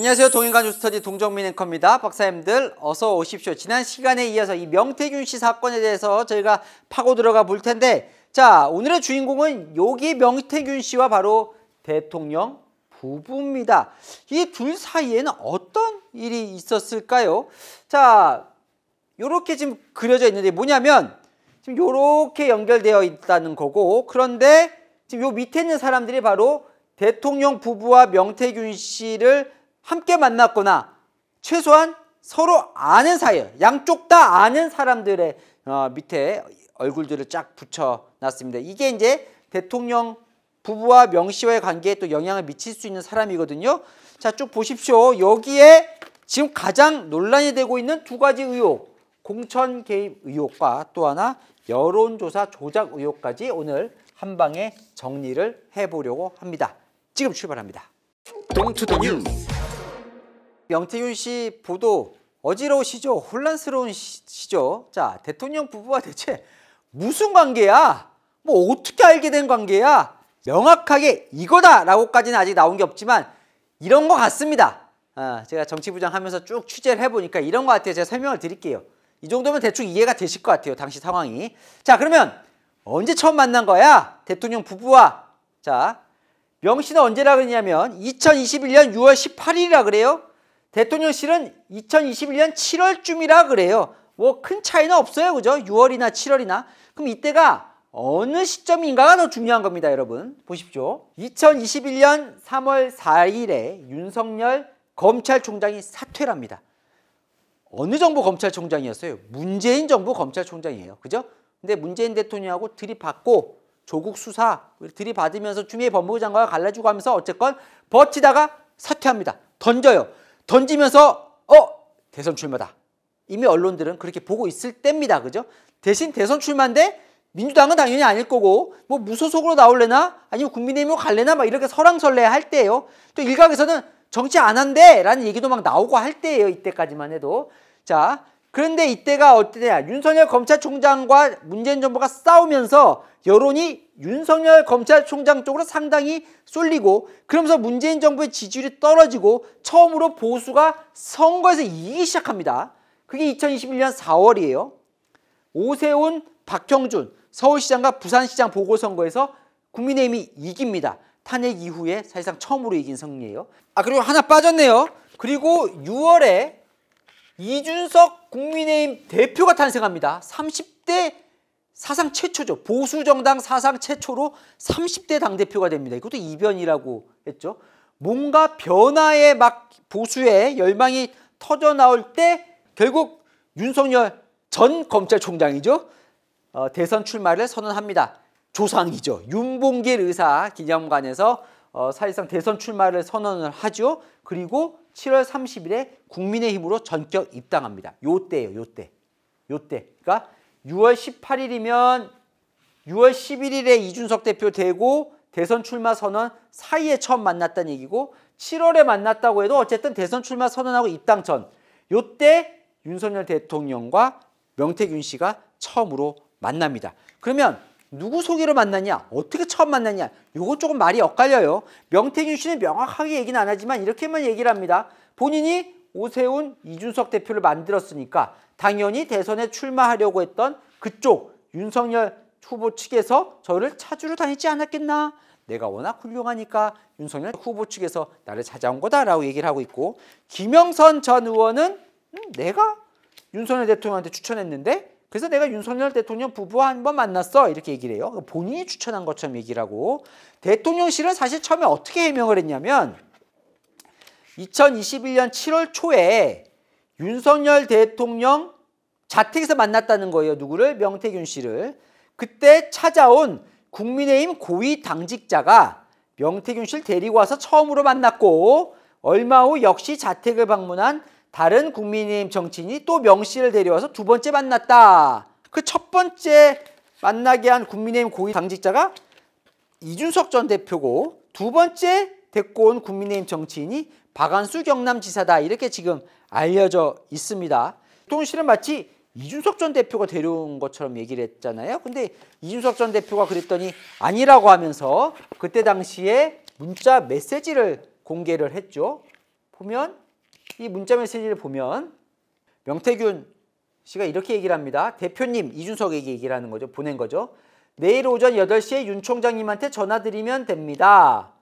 안녕하세요. 동인간 뉴스터디 동정민 앵커입니다. 박사님들 어서 오십시오. 지난 시간에 이어서 이 명태균 씨 사건에 대해서 저희가 파고 들어가 볼 텐데, 자, 오늘의 주인공은 여기 명태균 씨와 바로 대통령 부부입니다. 이 둘 사이에는 어떤 일이 있었을까요? 자, 요렇게 지금 그려져 있는데 뭐냐면 지금 요렇게 연결되어 있다는 거고, 그런데 지금 요 밑에 있는 사람들이 바로 대통령 부부와 명태균 씨를 함께 만났거나 최소한 서로 아는 사이예요. 양쪽 다 아는 사람들의 밑에 얼굴들을 쫙 붙여놨습니다. 이게 이제 대통령 부부와 명 씨와의 관계에 또 영향을 미칠 수 있는 사람이거든요. 자, 쭉 보십시오. 여기에 지금 가장 논란이 되고 있는 두 가지 의혹, 공천 개입 의혹과 또 하나 여론조사 조작 의혹까지 오늘 한 방에 정리를 해보려고 합니다. 지금 출발합니다. 동투더 뉴스. 명태균 씨 보도 어지러우시죠? 혼란스러우시죠? 자, 대통령 부부와 대체 무슨 관계야? 뭐 어떻게 알게 된 관계야? 명확하게 이거다라고까지는 아직 나온 게 없지만 이런 것 같습니다. 제가 정치부장 하면서 쭉 취재를 해보니까 이런 것 같아요. 제가 설명을 드릴게요. 이 정도면 대충 이해가 되실 것 같아요. 당시 상황이. 자, 그러면 언제 처음 만난 거야? 대통령 부부와. 자, 명 씨는 언제라 그러냐면 2021년 6월 18일이라 그래요. 대통령실은 2021년 7월쯤이라 그래요. 뭐 큰 차이는 없어요. 그죠? 6월이나 7월이나. 그럼 이때가 어느 시점인가가 더 중요한 겁니다. 여러분. 보십시오. 2021년 3월 4일에 윤석열 검찰총장이 사퇴를 합니다. 어느 정부 검찰총장이었어요? 문재인 정부 검찰총장이에요. 그죠? 근데 문재인 대통령하고 들이받고 조국 수사 들이받으면서 추미애 법무부 장관과 갈라주고 하면서 어쨌건 버티다가 사퇴합니다. 던져요. 던지면서 대선 출마다. 이미 언론들은 그렇게 보고 있을 때입니다. 그죠? 대신 대선 출마인데 민주당은 당연히 아닐 거고 뭐 무소속으로 나올래나 아니면 국민의힘으로 갈래나 막 이렇게 설왕설래 할 때예요. 또 일각에서는 정치 안 한대 라는 얘기도 막 나오고 할 때예요. 이때까지만 해도. 자, 그런데 이때가 어때냐. 윤석열 검찰총장과 문재인 정부가 싸우면서 여론이 윤석열 검찰총장 쪽으로 상당히 쏠리고 그러면서 문재인 정부의 지지율이 떨어지고 처음으로 보수가 선거에서 이기기 시작합니다. 그게 2021년 4월이에요. 오세훈, 박형준 서울시장과 부산시장 보궐선거에서 국민의힘이 이깁니다. 탄핵 이후에 사실상 처음으로 이긴 승리예요. 그리고 하나 빠졌네요. 그리고 6월에 이준석 국민의힘 대표가 탄생합니다. 30대 사상 최초죠. 보수정당 사상 최초로 30대 당대표가 됩니다. 이것도 이변이라고 했죠. 뭔가 변화에 막 보수의 열망이 터져나올 때 결국 윤석열 전 검찰총장이죠. 대선 출마를 선언합니다. 조상이죠. 윤봉길 의사 기념관에서 사실상 대선 출마를 선언을 하죠. 그리고 7월 30일에 국민의힘으로 전격 입당합니다. 요때예요. 요때. 그러니까 6월 18일이면 6월 11일에 이준석 대표 되고 대선 출마 선언 사이에 처음 만났다는 얘기고 7월에 만났다고 해도 어쨌든 대선 출마 선언하고 입당 전 요때 윤석열 대통령과 명태균 씨가 처음으로 만납니다. 그러면 누구 소개로 만났냐? 어떻게 처음 만났냐? 요거 조금 말이 엇갈려요. 명태균 씨는 명확하게 얘기는 안 하지만 이렇게만 얘기를 합니다. 본인이 오세훈, 이준석 대표를 만들었으니까 당연히 대선에 출마하려고 했던 그쪽 윤석열 후보 측에서 저를 찾으러 다니지 않았겠나? 내가 워낙 훌륭하니까 윤석열 후보 측에서 나를 찾아온 거다라고 얘기를 하고 있고, 김영선 전 의원은 내가 윤석열 대통령한테 추천했는데 그래서 내가 윤석열 대통령 부부와 한번 만났어 이렇게 얘기를 해요. 본인이 추천한 것처럼 얘기를 하고, 대통령실은 사실 처음에 어떻게 해명을 했냐면 2021년 7월 초에 윤석열 대통령 자택에서 만났다는 거예요. 누구를? 명태균 씨를. 그때 찾아온 국민의힘 고위 당직자가 명태균 씨를 데리고 와서 처음으로 만났고, 얼마 후 역시 자택을 방문한 다른 국민의힘 정치인이 또 명 씨를 데려와서 두 번째 만났다. 그 첫 번째 만나게 한 국민의힘 고위 당직자가 이준석 전 대표고, 두 번째 데리고 온 국민의힘 정치인이 박한수 경남지사다. 이렇게 지금 알려져 있습니다. 대통령실은 마치 이준석 전 대표가 데려온 것처럼 얘기를 했잖아요. 근데 이준석 전 대표가 그랬더니 아니라고 하면서 그때 당시에 문자 메시지를 공개를 했죠. 보면 이 문자 메시지를 보면 명태균 씨가 이렇게 얘기를 합니다. 대표님 이준석에게 얘기를 하는 거죠. 보낸 거죠. 내일 오전 8시에 윤 총장님한테 전화드리면 됩니다.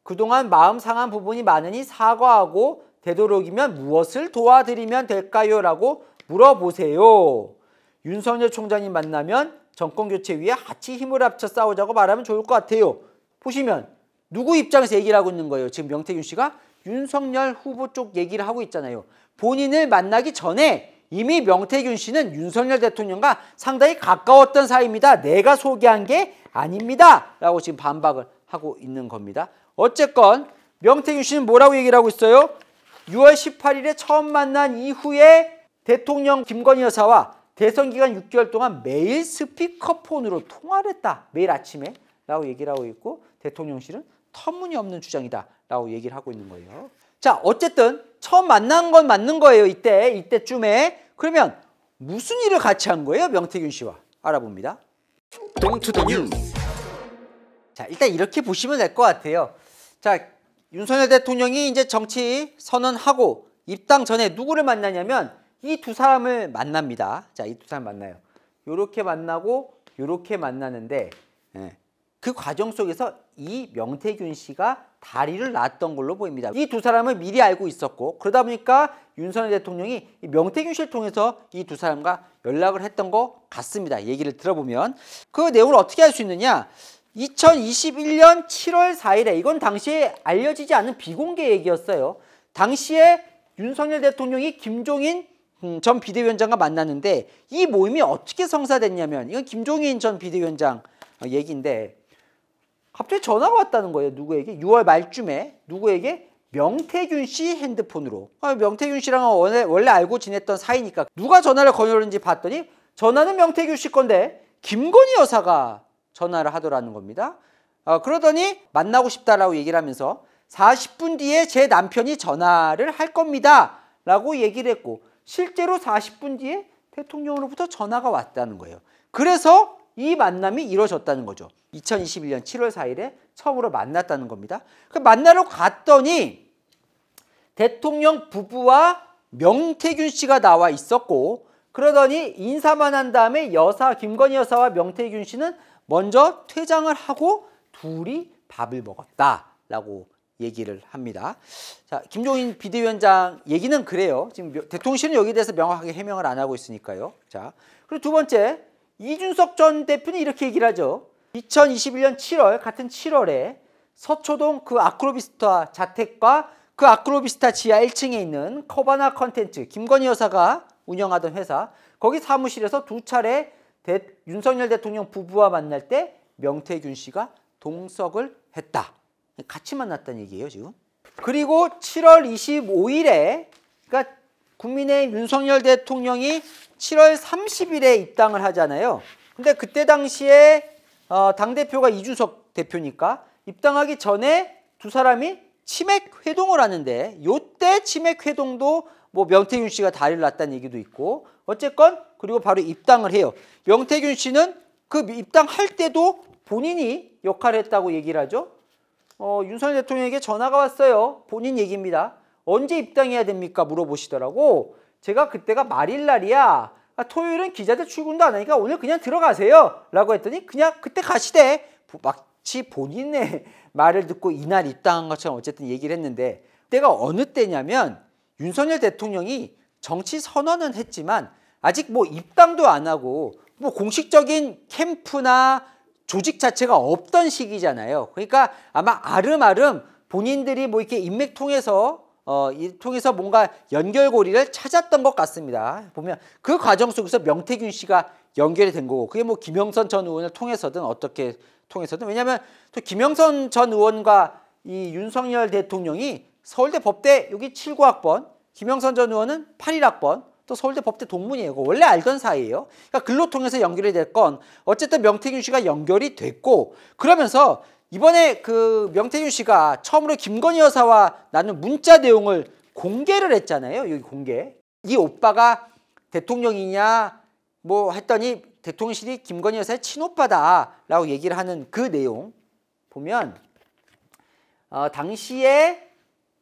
그동안 마음 상한 부분이 많으니 사과하고 되도록이면 무엇을 도와드리면 될까요? 라고 물어보세요. 윤석열 총장님 만나면 정권교체 위해 같이 힘을 합쳐 싸우자고 말하면 좋을 것 같아요. 보시면 누구 입장에서 얘기를 하고 있는 거예요? 지금 명태균 씨가 윤석열 후보 쪽 얘기를 하고 있잖아요. 본인을 만나기 전에 이미 명태균 씨는 윤석열 대통령과 상당히 가까웠던 사이입니다. 내가 소개한 게 아닙니다. 라고 지금 반박을 하고 있는 겁니다. 어쨌건 명태균 씨는 뭐라고 얘기를 하고 있어요? 6월 18일에 처음 만난 이후에 대통령 김건희 여사와 대선 기간 6개월 동안 매일 스피커폰으로 통화를 했다. 매일 아침에 라고 얘기를 하고 있고 대통령실은 터무니없는 주장이다 라고 얘기를 하고 있는 거예요. 자, 어쨌든 처음 만난 건 맞는 거예요. 이때쯤에. 그러면 무슨 일을 같이 한 거예요? 명태균 씨와 알아봅니다. 동투더 뉴스. 자, 일단 이렇게 보시면 될 것 같아요. 자, 윤석열 대통령이 이제 정치 선언하고 입당 전에 누구를 만나냐면 이 두 사람을 만납니다. 자, 이 두 사람 만나요. 요렇게 만나고 요렇게 만나는데 그 과정 속에서 이 명태균 씨가 다리를 놨던 걸로 보입니다. 이 두 사람을 미리 알고 있었고 그러다 보니까 윤석열 대통령이 이 명태균 씨를 통해서 이 두 사람과 연락을 했던 것 같습니다. 얘기를 들어보면 그 내용을 어떻게 알 수 있느냐? 2021년 7월 4일에 이건 당시에 알려지지 않은 비공개 얘기였어요. 당시에 윤석열 대통령이 김종인 전 비대위원장과 만났는데 이 모임이 어떻게 성사됐냐면 이건 김종인 전 비대위원장 얘기인데 갑자기 전화가 왔다는 거예요. 누구에게? 6월 말쯤에 누구에게? 명태균 씨 핸드폰으로. 명태균 씨랑은 원래 알고 지냈던 사이니까 누가 전화를 걸었는지 봤더니 전화는 명태균 씨 건데 김건희 여사가 전화를 하더라는 겁니다. 그러더니 만나고 싶다라고 얘기를 하면서 40분 뒤에 제 남편이 전화를 할 겁니다 라고 얘기를 했고 실제로 40분 뒤에 대통령으로부터 전화가 왔다는 거예요. 그래서 이 만남이 이루어졌다는 거죠. 2021년 7월 4일에 처음으로 만났다는 겁니다. 그 만나러 갔더니 대통령 부부와 명태균 씨가 나와 있었고 그러더니 인사만 한 다음에 김건희 여사와 명태균 씨는 먼저 퇴장을 하고 둘이 밥을 먹었다라고 얘기를 합니다. 자, 김종인 비대위원장 얘기는 그래요. 지금 대통령실은 여기에 대해서 명확하게 해명을 안 하고 있으니까요. 자, 그리고 두 번째 이준석 전 대표는 이렇게 얘기를 하죠. 2021년 7월 같은 7월에 서초동 그 아크로비스타 자택과 그 아크로비스타 지하 1층에 있는 커바나 컨텐츠 김건희 여사가 운영하던 회사 거기 사무실에서 두 차례 윤석열 대통령 부부와 만날 때 명태균 씨가 동석을 했다. 같이 만났다는 얘기예요 지금. 그리고 7월 25일에 그러니까 국민의힘 윤석열 대통령이 7월 30일에 입당을 하잖아요. 근데 그때 당시에 당대표가 이준석 대표니까 입당하기 전에 두 사람이 치맥 회동을 하는데 요때 치맥 회동도 뭐 명태균 씨가 다리를 놨다는 얘기도 있고 어쨌건 그리고 바로 입당을 해요. 명태균 씨는 그 입당할 때도 본인이 역할을 했다고 얘기를 하죠. 윤석열 대통령에게 전화가 왔어요. 본인 얘기입니다. 언제 입당해야 됩니까? 물어보시더라고. 제가 그때가 말일날이야. 토요일은 기자들 출근도 안 하니까 오늘 그냥 들어가세요. 라고 했더니 그냥 그때 가시대. 마치 본인의 말을 듣고 이날 입당한 것처럼 어쨌든 얘기를 했는데 그때가 어느 때냐면 윤석열 대통령이 정치 선언은 했지만 아직 뭐 입당도 안 하고 뭐 공식적인 캠프나 조직 자체가 없던 시기잖아요. 그러니까 아마 아름아름 본인들이 뭐 이렇게 인맥 통해서 뭔가 연결고리를 찾았던 것 같습니다. 보면 그 과정 속에서 명태균 씨가 연결이 된 거고 그게 뭐 김영선 전 의원을 통해서든 어떻게 통해서든 왜냐하면 또 김영선 전 의원과 이 윤석열 대통령이 서울대 법대 여기 79학번 김영선 전 의원은 81학번 또 서울대 법대 동문이에요. 원래 알던 사이예요. 그러니까 글로 통해서 연결이 됐건 어쨌든 명태균 씨가 연결이 됐고 그러면서 이번에 그 명태균 씨가 처음으로 김건희 여사와 나눈 문자 내용을 공개를 했잖아요. 여기 공개. 이 오빠가 대통령이냐 뭐 했더니 대통령실이 김건희 여사의 친오빠다라고 얘기를 하는 그 내용 보면 당시에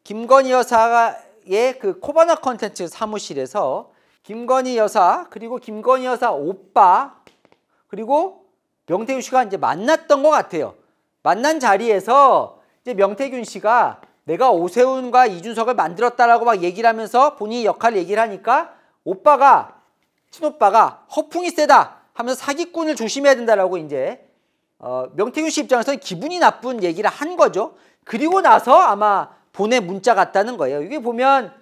김건희 여사의 그 코바나 컨텐츠 사무실에서 김건희 여사 그리고 김건희 여사 오빠 그리고 명태균 씨가 이제 만났던 것 같아요. 만난 자리에서 이제 명태균 씨가 내가 오세훈과 이준석을 만들었다라고 막 얘기를 하면서 본인이 역할 얘기를 하니까 친오빠가 허풍이 세다 하면서 사기꾼을 조심해야 된다라고 이제 명태균 씨 입장에서는 기분이 나쁜 얘기를 한 거죠. 그리고 나서 아마 보낸 문자 같다는 거예요. 이게 보면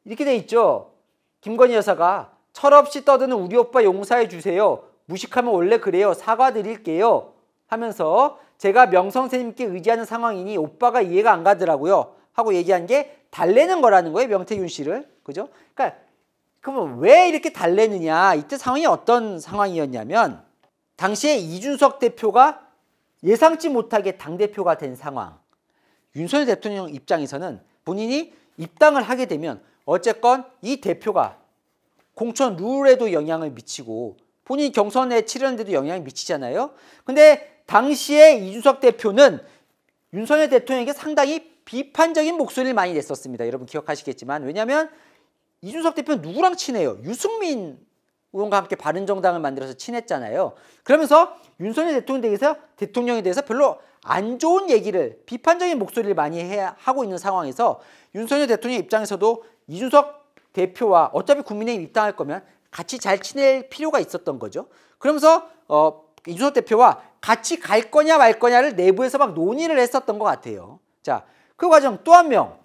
이렇게 돼 있죠. 김건희 여사가 철없이 떠드는 우리 오빠 용서해 주세요. 무식하면 원래 그래요. 사과드릴게요. 하면서 제가 명성생님께 의지하는 상황이니 오빠가 이해가 안 가더라고요. 하고 얘기한 게 달래는 거라는 거예요. 명태균 씨를. 그죠? 그러니까 그러면 왜 이렇게 달래느냐. 이때 상황이 어떤 상황이었냐면 당시에 이준석 대표가 예상치 못하게 당대표가 된 상황. 윤석열 대통령 입장에서는 본인이 입당을 하게 되면 어쨌건 이 대표가 공천 룰에도 영향을 미치고 본인이 경선에 치르는데도 영향을 미치잖아요. 근데 당시에 이준석 대표는 윤석열 대통령에게 상당히 비판적인 목소리를 많이 냈었습니다. 여러분 기억하시겠지만 왜냐하면 이준석 대표는 누구랑 친해요? 유승민 의원과 함께 바른정당을 만들어서 친했잖아요. 그러면서 윤석열 대통령에 대해서 별로 안 좋은 얘기를 비판적인 목소리를 많이 하고 있는 상황에서 윤석열 대통령 입장에서도 이준석 대표와 어차피 국민의힘 입당할 거면 같이 잘 지낼 필요가 있었던 거죠. 그러면서 이준석 대표와 같이 갈 거냐 말 거냐를 내부에서 막 논의를 했었던 것 같아요. 자, 그 과정 또 한 명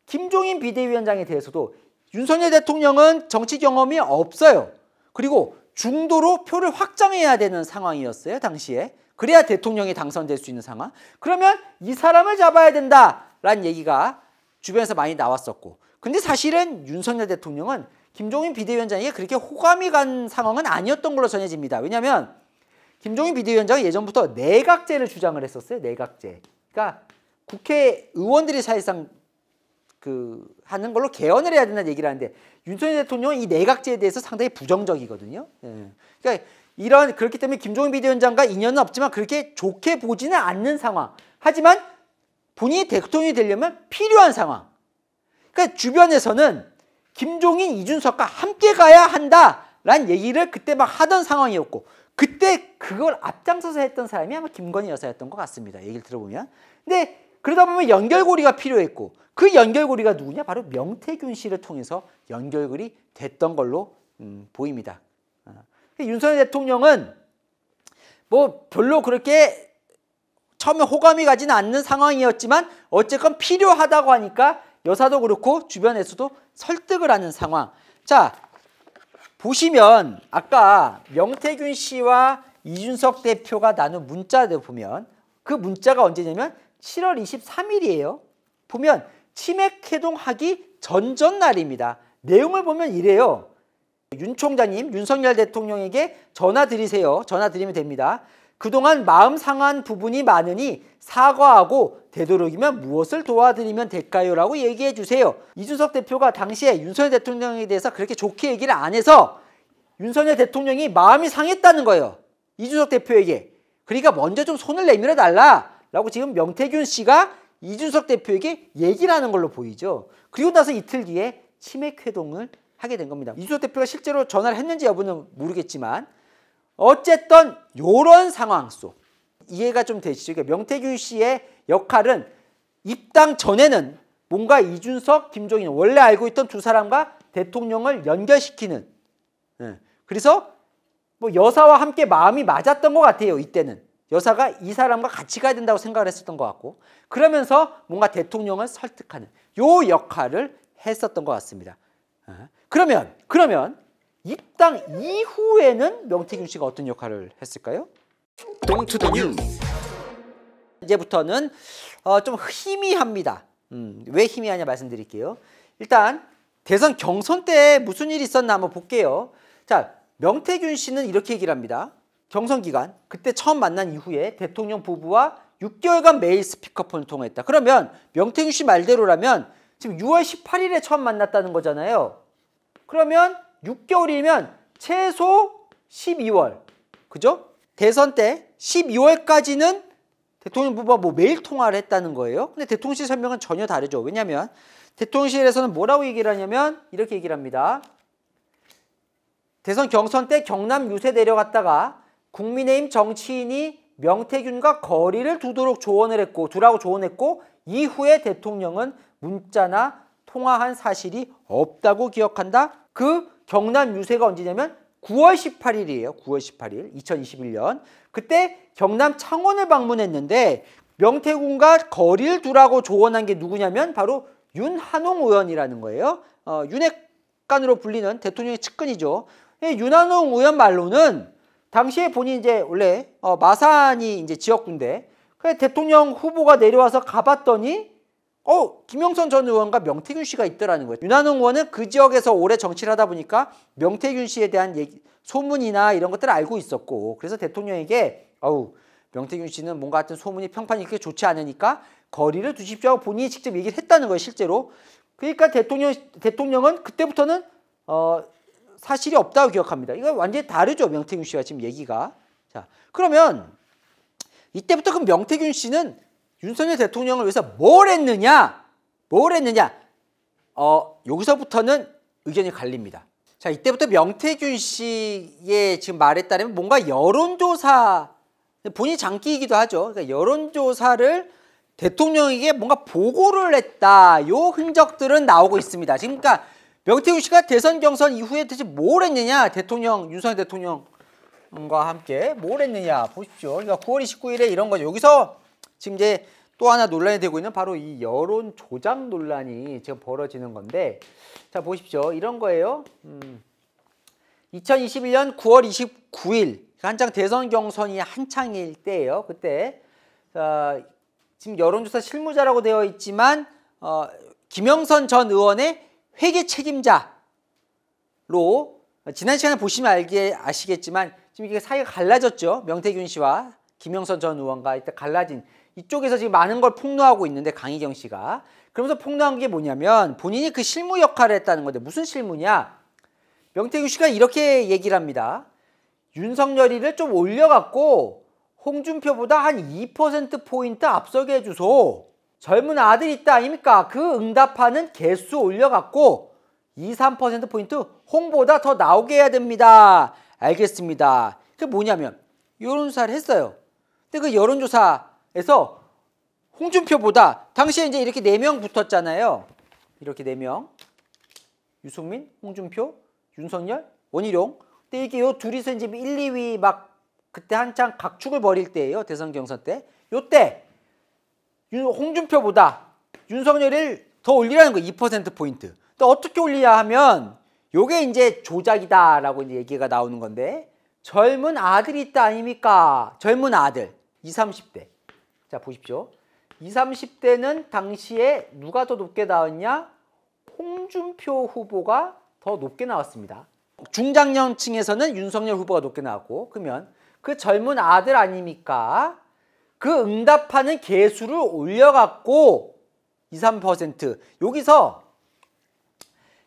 김종인 비대위원장에 대해서도 윤석열 대통령은 정치 경험이 없어요. 그리고 중도로 표를 확장해야 되는 상황이었어요. 당시에. 그래야 대통령이 당선될 수 있는 상황. 그러면 이 사람을 잡아야 된다라는 얘기가 주변에서 많이 나왔었고. 근데 사실은 윤석열 대통령은 김종인 비대위원장에게 그렇게 호감이 간 상황은 아니었던 걸로 전해집니다. 왜냐하면 김종인 비대위원장은 예전부터 내각제를 주장을 했었어요. 내각제. 그러니까 국회의원들이 사실상 하는 걸로 개헌을 해야 된다는 얘기를 하는데 윤석열 대통령은 이 내각제에 대해서 상당히 부정적이거든요. 예. 그러니까 그렇기 때문에 김종인 비대위원장과 인연은 없지만 그렇게 좋게 보지는 않는 상황. 하지만 본인이 대통령이 되려면 필요한 상황. 그러니까 주변에서는 김종인, 이준석과 함께 가야 한다라는 얘기를 그때 막 하던 상황이었고 그때 그걸 앞장서서 했던 사람이 아마 김건희 여사였던 것 같습니다. 얘기를 들어보면. 근데 그러다 보면 연결고리가 필요했고 그 연결고리가 누구냐? 바로 명태균 씨를 통해서 연결고리 됐던 걸로 보입니다. 윤석열 대통령은 뭐 별로 그렇게 처음에 호감이 가지는 않는 상황이었지만 어쨌건 필요하다고 하니까 여사도 그렇고 주변에서도 설득을 하는 상황. 자, 보시면 아까 명태균 씨와 이준석 대표가 나눈 문자를 보면 그 문자가 언제냐면 7월 23일이에요. 보면 치맥회동하기 전전날입니다. 내용을 보면 이래요. 윤 총장님, 윤석열 대통령에게 전화 드리세요. 전화 드리면 됩니다. 그동안 마음 상한 부분이 많으니 사과하고 되도록이면 무엇을 도와드리면 될까요? 라고 얘기해 주세요. 이준석 대표가 당시에 윤석열 대통령에 대해서 그렇게 좋게 얘기를 안 해서 윤석열 대통령이 마음이 상했다는 거예요. 이준석 대표에게. 그러니까 먼저 좀 손을 내밀어 달라라고 지금 명태균 씨가 이준석 대표에게 얘기를 하는 걸로 보이죠. 그리고 나서 이틀 뒤에 치맥회동을 하게 된 겁니다. 이준석 대표가 실제로 전화를 했는지 여부는 모르겠지만 어쨌든 이런 상황 속 이해가 좀 되시죠? 그러니까 명태균 씨의 역할은 입당 전에는 뭔가 이준석, 김종인 원래 알고 있던 두 사람과 대통령을 연결시키는 그래서 뭐 여사와 함께 마음이 맞았던 것 같아요. 이때는 여사가 이 사람과 같이 가야 된다고 생각을 했었던 것 같고 그러면서 뭔가 대통령을 설득하는 요 역할을 했었던 것 같습니다. 그러면 입당 이후에는 명태균 씨가 어떤 역할을 했을까요? 동투더 뉴스. 이제부터는 좀 희미합니다. 왜 희미하냐 말씀드릴게요. 일단 대선 경선 때 무슨 일이 있었나 한번 볼게요. 자, 명태균 씨는 이렇게 얘기를 합니다. 경선 기간 그때 처음 만난 이후에 대통령 부부와 6개월간 매일 스피커폰을 통화했다. 그러면 명태균 씨 말대로라면 지금 6월 18일에 처음 만났다는 거잖아요. 그러면 6개월이면 최소 12월. 그죠? 대선 때 12월까지는 대통령 부부가 뭐 매일 통화를 했다는 거예요. 근데 대통령실 설명은 전혀 다르죠. 왜냐하면 대통령실에서는 뭐라고 얘기를 하냐면 이렇게 얘기를 합니다. 대선 경선 때 경남 유세 내려갔다가 국민의힘 정치인이 명태균과 거리를 두라고 조언했고 이후에 대통령은 문자나 통화한 사실이 없다고 기억한다. 그 경남 유세가 언제냐면 9월 18일이에요. 9월 18일 2021년. 그때 경남 창원을 방문했는데 명태균과 거리를 두라고 조언한 게 누구냐면 바로 윤한홍 의원이라는 거예요. 윤핵관으로 불리는 대통령의 측근이죠. 윤한홍 의원 말로는 당시에 본인이 이제 원래 마산이 이제 지역구인데 대통령 후보가 내려와서 가봤더니 김영선 전 의원과 명태균 씨가 있더라는 거예요. 윤한홍 의원은 그 지역에서 오래 정치를 하다 보니까 명태균 씨에 대한 소문이나 이런 것들을 알고 있었고 그래서 대통령에게 명태균 씨는 뭔가 하여튼 소문이 평판이 그렇게 좋지 않으니까 거리를 두십시오 하고 본인이 직접 얘기를 했다는 거예요. 실제로. 그러니까 대통령은 그때부터는 사실이 없다고 기억합니다. 이거 완전히 다르죠. 명태균 씨와 지금 얘기가. 자, 그러면 이때부터 그 명태균 씨는 윤석열 대통령을 위해서 뭘 했느냐? 여기서부터는 의견이 갈립니다. 자, 이때부터 명태균 씨의 지금 말에 따르면 뭔가 여론조사, 본인이 장기이기도 하죠. 그러니까 여론조사를 대통령에게 뭔가 보고를 했다. 요 흔적들은 나오고 있습니다. 지금 그러니까 명태균 씨가 대선 경선 이후에 대체 뭘 했느냐? 윤석열 대통령과 함께 뭘 했느냐? 보십시오. 그러니까 9월 29일에 이런 거죠. 여기서 지금 이제 또 하나 논란이 되고 있는 바로 이 여론 조작 논란이 지금 벌어지는 건데, 자 보십시오. 이런 거예요. 2021년 9월 29일 한창 대선 경선이 한창일 때예요. 그때 지금 여론조사 실무자라고 되어 있지만 김영선 전 의원의 회계 책임자로 지난 시간에 보시면 아시겠지만 지금 이게 사이가 갈라졌죠. 명태균 씨와 김영선 전 의원과 이때 갈라진 이쪽에서 지금 많은 걸 폭로하고 있는데 강희경 씨가 그러면서 폭로한 게 뭐냐면 본인이 그 실무 역할을 했다는 건데 무슨 실무냐? 명태균 씨가 이렇게 얘기를 합니다. 윤석열이를 좀 올려갖고 홍준표보다 한 2%포인트 앞서게 해주소. 젊은 아들 있다 아닙니까? 그 응답하는 개수 올려갖고 2, 3%포인트 홍보보다 더 나오게 해야 됩니다. 알겠습니다. 그게 뭐냐면 여론조사를 했어요. 근데 그 여론조사에서 홍준표보다 당시에 이제 이렇게 4명 붙었잖아요. 이렇게 4명. 유승민, 홍준표, 윤석열, 원희룡. 근데 이게 요 둘이서 이제 1, 2위 막 그때 한창 각축을 벌일 때예요. 대선 경선 때. 요때 홍준표보다 윤석열을 더 올리라는 거예요. 2%포인트. 또 어떻게 올리냐 하면 요게 이제 조작이다라고 이제 얘기가 나오는 건데 젊은 아들이 있다 아닙니까? 젊은 아들. 20, 30대. 자, 보십시오. 20, 30대는 당시에 누가 더 높게 나왔냐? 홍준표 후보가 더 높게 나왔습니다. 중장년층에서는 윤석열 후보가 높게 나왔고 그러면 그 젊은 아들 아닙니까? 그 응답하는 개수를 올려갖고 2, 3% 여기서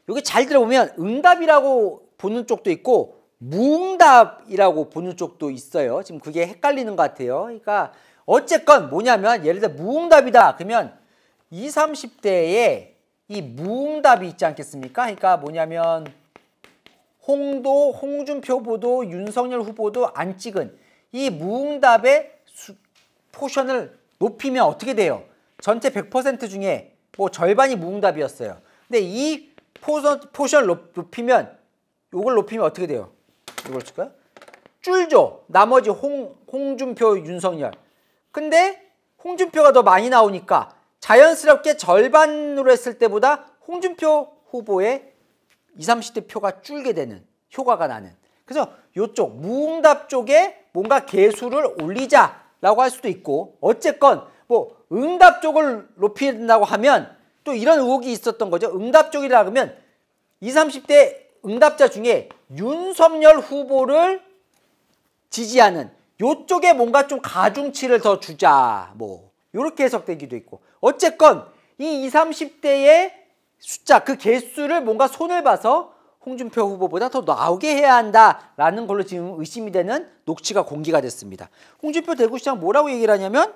여기 잘 들어보면 응답이라고 보는 쪽도 있고 무응답이라고 보는 쪽도 있어요. 지금 그게 헷갈리는 것 같아요. 그러니까 어쨌건 뭐냐면 예를 들어 무응답이다 그러면 20, 30대에 이 무응답이 있지 않겠습니까? 그러니까 뭐냐면 홍준표 후보도 윤석열 후보도 안 찍은 이 무응답의 포션을 높이면 어떻게 돼요? 전체 100% 중에 뭐 절반이 무응답이었어요. 근데 이 포션을 높이면 이걸 높이면 어떻게 돼요? 이걸 칠까요? 줄죠. 나머지 홍준표, 윤석열. 근데 홍준표가 더 많이 나오니까 자연스럽게 절반으로 했을 때보다 홍준표 후보의 20, 30대 표가 줄게 되는 효과가 나는. 그래서 이쪽 무응답 쪽에 뭔가 개수를 올리자라고 할 수도 있고 어쨌건 뭐 응답 쪽을 높인다고 하면 또 이런 의혹이 있었던 거죠. 응답 쪽이라 그러면 20, 30대 응답자 중에 윤석열 후보를 지지하는 요쪽에 뭔가 좀 가중치를 더 주자 뭐 이렇게 해석되기도 있고 어쨌건 이 20, 30대의 숫자 그 개수를 뭔가 손을 봐서 홍준표 후보보다 더 나오게 해야 한다라는 걸로 지금 의심이 되는 녹취가 공개가 됐습니다. 홍준표 대구시장 뭐라고 얘기를 하냐면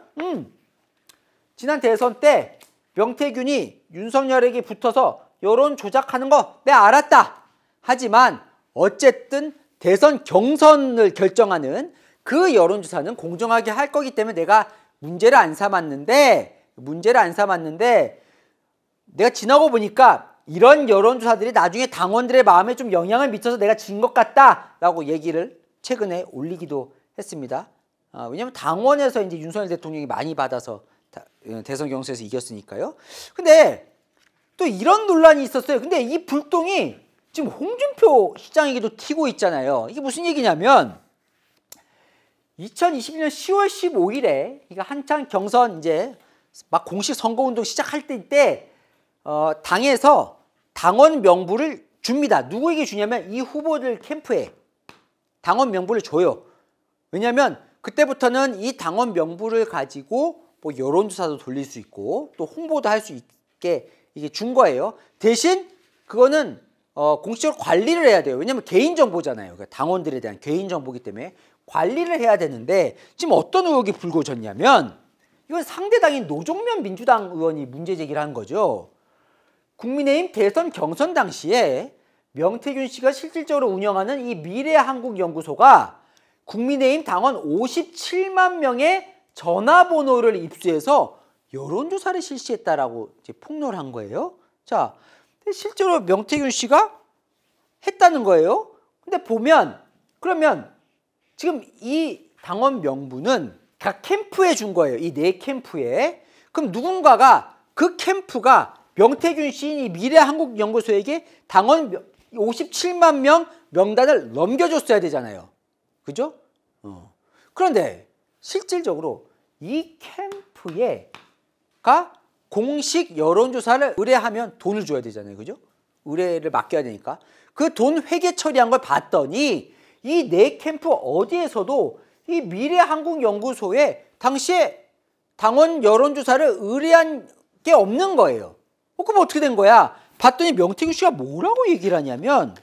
지난 대선 때 명태균이 윤석열에게 붙어서 여론 조작하는 거 내가 알았다. 하지만 어쨌든 대선 경선을 결정하는 그 여론조사는 공정하게 할 거기 때문에 내가 문제를 안 삼았는데 내가 지나고 보니까 이런 여론조사들이 나중에 당원들의 마음에 좀 영향을 미쳐서 내가 진 것 같다라고 얘기를 최근에 올리기도 했습니다. 왜냐하면 당원에서 이제 윤석열 대통령이 많이 받아서 대선 경선에서 이겼으니까요. 근데 또 이런 논란이 있었어요. 근데 이 불똥이 지금 홍준표 시장에게도 튀고 있잖아요. 이게 무슨 얘기냐면 2021년 10월 15일에 그러니까 한창 경선 이제 막 공식 선거운동 시작할 때 당에서 당원 명부를 줍니다. 누구에게 주냐면 이 후보들 캠프에 당원 명부를 줘요. 왜냐하면 그때부터는 이 당원 명부를 가지고 뭐 여론조사도 돌릴 수 있고 또 홍보도 할 수 있게 이게 준 거예요. 대신 그거는 공식적으로 관리를 해야 돼요. 왜냐하면 개인정보잖아요. 그러니까 당원들에 대한 개인정보이기 때문에 관리를 해야 되는데 지금 어떤 의혹이 불거졌냐면 이건 상대당인 노종면 민주당 의원이 문제 제기를 한 거죠. 국민의힘 대선 경선 당시에 명태균 씨가 실질적으로 운영하는 이 미래한국연구소가 국민의힘 당원 57만 명의 전화번호를 입수해서 여론조사를 실시했다라고 이제 폭로를 한 거예요. 자, 실제로 명태균 씨가 했다는 거예요. 근데 보면 그러면 지금 이 당원 명부는 각 캠프에 준 거예요. 이 네 캠프에. 그럼 누군가가 그 캠프가 명태균 씨인 이 미래한국연구소에게 당원 57만 명 명단을 넘겨줬어야 되잖아요. 그죠? 그런데 실질적으로 이 캠프가 공식 여론조사를 의뢰하면 돈을 줘야 되잖아요. 그죠? 의뢰를 맡겨야 되니까. 그 돈 회계 처리한 걸 봤더니 이 네 캠프 어디에서도 이 미래한국연구소에 당시에 당원 여론조사를 의뢰한 게 없는 거예요. 그럼 어떻게 된 거야? 봤더니 명태균 씨가 뭐라고 얘기를 하냐면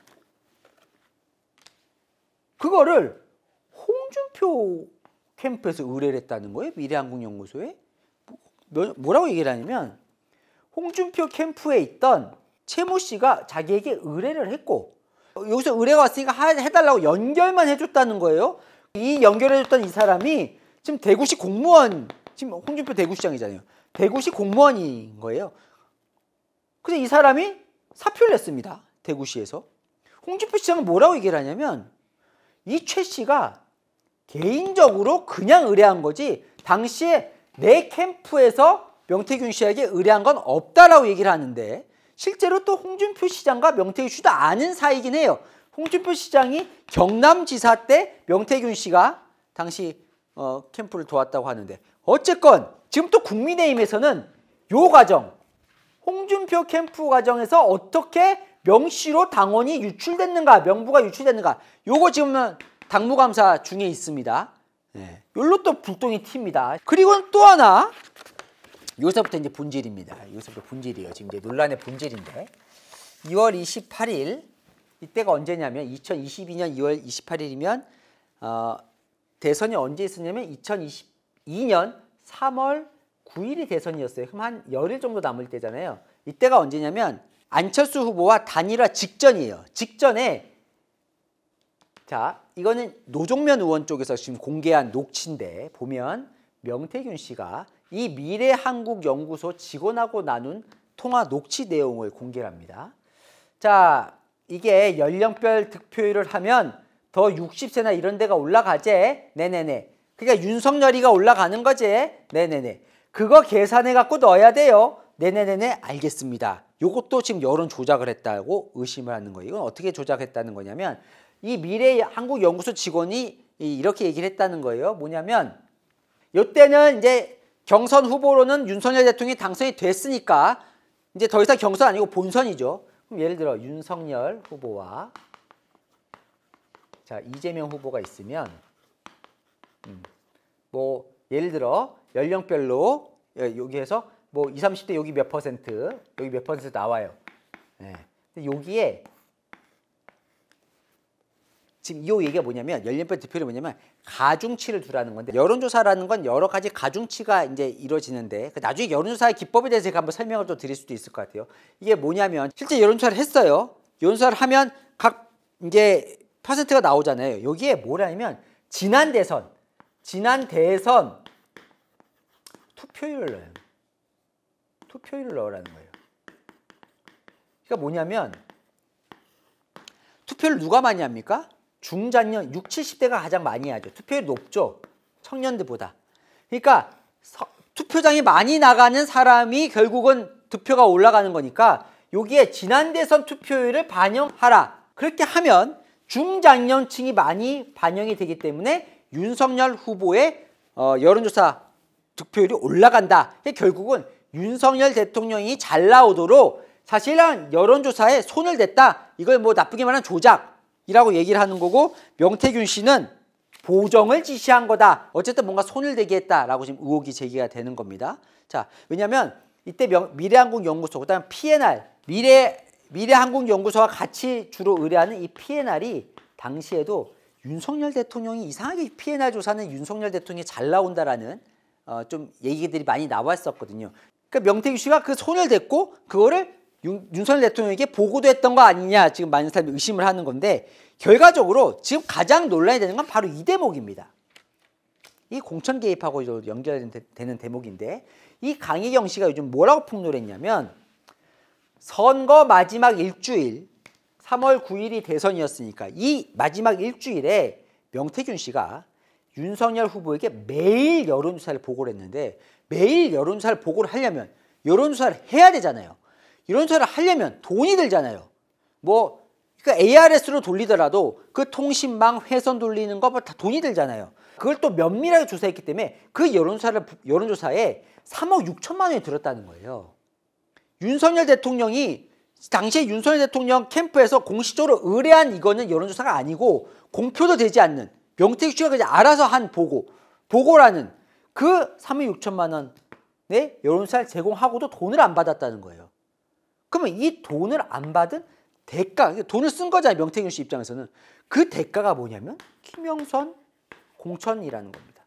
그거를 홍준표 캠프에서 의뢰를 했다는 거예요. 미래한국연구소에. 뭐라고 얘기를 하냐면 홍준표 캠프에 있던 최모 씨가 자기에게 의뢰를 했고 여기서 의뢰가 왔으니까 해달라고 연결만 해줬다는 거예요. 이 연결해줬던 이 사람이 지금 대구시 공무원, 지금 홍준표 대구시장이잖아요. 대구시 공무원인 거예요. 그래서 이 사람이 사표를 냈습니다. 대구시에서. 홍준표 시장은 뭐라고 얘기를 하냐면 이 최 씨가 개인적으로 그냥 의뢰한 거지 당시에 내 캠프에서 명태균 씨에게 의뢰한 건 없다라고 얘기를 하는데 실제로 또 홍준표 시장과 명태균 씨도 아는 사이긴 해요. 홍준표 시장이 경남지사 때 명태균 씨가 당시 캠프를 도왔다고 하는데 어쨌건 지금 또 국민의힘에서는 요 과정 홍준표 캠프 과정에서 어떻게 명시로 당원이 유출됐는가 명부가 유출됐는가 요거 지금은 당무감사 중에 있습니다. 네. 요로 또 불똥이 튑니다. 그리고 또 하나 여기서부터 이제 본질입니다. 여기서부터 본질이에요. 지금 이제 논란의 본질인데 2월 28일 이때가 언제냐면 2022년 2월 28일이면 대선이 언제 있었냐면 2022년 3월 9일이 대선이었어요. 그럼 한 열흘 정도 남을 때잖아요. 이때가 언제냐면 안철수 후보와 단일화 직전이에요. 직전에 자 이거는 노종면 의원 쪽에서 지금 공개한 녹취인데 보면 명태균 씨가 이 미래한국연구소 직원하고 나눈 통화 녹취 내용을 공개합니다. 자 이게 연령별 득표율을 하면 더 60세나 이런 데가 올라가제. 네네네. 그러니까 윤석열이가 올라가는 거지. 네네네. 그거 계산해 갖고 넣어야 돼요. 네네네네. 알겠습니다. 요것도 지금 여론 조작을 했다고 의심을 하는 거예요. 이건 어떻게 조작했다는 거냐면 이 미래한국연구소 직원이 이렇게 얘기를 했다는 거예요. 뭐냐면 이때는 이제 경선 후보로는 윤석열 대통령이 당선이 됐으니까 이제 더 이상 경선 아니고 본선이죠. 그럼 예를 들어 윤석열 후보와 자 이재명 후보가 있으면 뭐 예를 들어 연령별로 여기에서 뭐 20, 30대 여기 몇 퍼센트 여기 몇 퍼센트 나와요. 네. 근데 여기에 지금 이 얘기가 뭐냐면 연립별 득표율이 뭐냐면 가중치를 두라는 건데 여론조사라는 건 여러 가지 가중치가 이제 이루어지는데 나중에 여론조사의 기법에 대해서 제가 한번 설명을 또 드릴 수도 있을 것 같아요. 이게 뭐냐면 실제 여론조사를 했어요. 여론조사를 하면 각 이제 퍼센트가 나오잖아요. 여기에 뭐라냐면 지난 대선 투표율을 넣어요. 투표율을 넣으라는 거예요. 그러니까 뭐냐면 투표를 누가 많이 합니까? 중장년 60, 70대가 가장 많이 하죠. 투표율이 높죠. 청년들보다. 그러니까 투표장에 많이 나가는 사람이 결국은 득표가 올라가는 거니까 여기에 지난 대선 투표율을 반영하라. 그렇게 하면 중장년층이 많이 반영이 되기 때문에 윤석열 후보의 여론조사 득표율이 올라간다. 결국은 윤석열 대통령이 잘 나오도록 사실은 여론조사에 손을 댔다. 이걸 뭐 나쁘게 말하면 조작이라고 얘기를 하는 거고 명태균 씨는 보정을 지시한 거다. 어쨌든 뭔가 손을 대게 했다라고 지금 의혹이 제기가 되는 겁니다. 자, 왜냐하면 이때 미래한국연구소, 그다음 PNR, 미래한국연구소가 같이 주로 의뢰하는 이 PNR이 당시에도 윤석열 대통령이 이상하게 PNR 조사는 윤석열 대통령이 잘 나온다라는 좀 얘기들이 많이 나왔었거든요. 그러니까 명태균 씨가 그 손을 댔고 그거를 윤석열 대통령에게 보고도 했던 거 아니냐 지금 많은 사람이 의심을 하는 건데 결과적으로 지금 가장 논란이 되는 건 바로 이 대목입니다. 이 공천 개입하고 연결되는 대목인데 이 강희경 씨가 요즘 뭐라고 폭로를 했냐면 선거 마지막 일주일 3월 9일이 대선이었으니까 이 마지막 일주일에 명태균 씨가 윤석열 후보에게 매일 여론조사를 보고를 했는데 매일 여론조사를 보고를 하려면 여론조사를 해야 되잖아요. 여론조사를 하려면 돈이 들잖아요. 뭐 그러니까 ARS로 돌리더라도 그 통신망 회선 돌리는 거 다 돈이 들잖아요. 그걸 또 면밀하게 조사했기 때문에 그 여론조사에 3억 6천만 원이 들었다는 거예요. 윤석열 대통령이 당시에 윤석열 대통령 캠프에서 공식적으로 의뢰한 이거는 여론조사가 아니고 공표도 되지 않는 명태균 씨가 그냥 알아서 한 보고라는 그 3억 6천만 원의 여론조사를 제공하고도 돈을 안 받았다는 거예요. 그러면 이 돈을 안 받은 대가, 돈을 쓴 거잖아요. 명태균 씨 입장에서는. 그 대가가 뭐냐면 김영선 공천이라는 겁니다.